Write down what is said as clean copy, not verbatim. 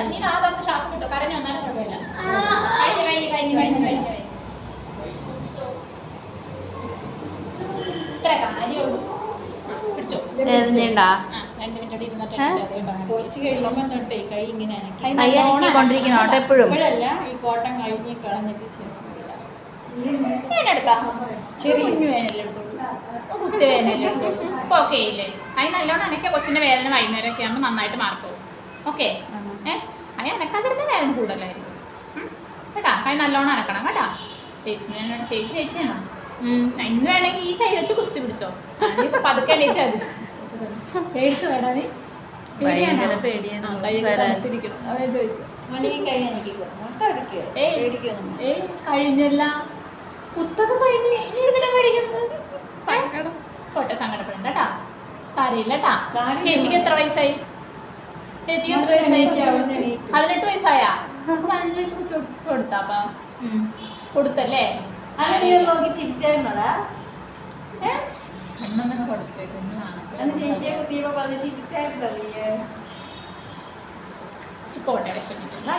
നീ ആദ്യം ശ്വാസം കിട്ടും കരഞ്ഞു വന്നാലും കുഴപ്പമില്ല. കഴിഞ്ഞു ഇത്ര കാര്യമുള്ളൂ. പിടിച്ചോ. 2 മിനിറ്റ് കുറച്ച് കഴിയുമ്പോൾ തൊട്ടേ കൈ ഇങ്ങനെ കൊണ്ടിരിക്കണം കേട്ടോ എപ്പോഴും. ഇപ്പോഴല്ല, ഈ കോട്ടം കഴിഞ്ഞ് കളഞ്ഞിട്ട് ശേഷം ഞാനെടുക്കാം. ചെറിയ കുഞ്ഞു വേനല്ലേ കുത്തി വേനല്ലേ ഇപ്പൊ ഓക്കെ ഇല്ലേ? അതിന് നല്ലോണം അനക്കെ കൊച്ചിന്റെ വേദന വൈകുന്നേരമൊക്കെ ആകുമ്പോൾ നന്നായിട്ട് മാറിപ്പോകും. ഓക്കെ അതിന് അനക്കാതിരുന്ന വേദന കൂടുതലായിരിക്കും കേട്ടാ. കൈ നല്ലോണം അനക്കണം കേട്ടാ. ചേച്ചിയാണോ? ഇന്ന് വേണമെങ്കിൽ ഈ കൈ വെച്ച് കുസ്തി പിടിച്ചോ. പതുക്കെ എണീറ്റ് അത് പേടിച്ചു വേടാ. നീ കഴിഞ്ഞല്ല കുത്തൊക്കെ കഴിഞ്ഞ് ഇനി എന്തിനാ പേടിക്കുന്നത്? പോട്ടെ, സങ്കടപ്പെടണ്ട കേട്ടാ. സാരിയില്ല കേട്ടാ. ചേച്ചിക്ക് എത്ര വയസ്സായി? 18 വയസ്സായാ? 15 വയസ്സ് കുത്തി കൊടുത്താപ്പാ? കൊടുത്തല്ലേ? കണ്ണൊന്നൊക്കെ കൊടുത്തേക്ക് പോട്ടെ. വിഷമിക്കില്ല.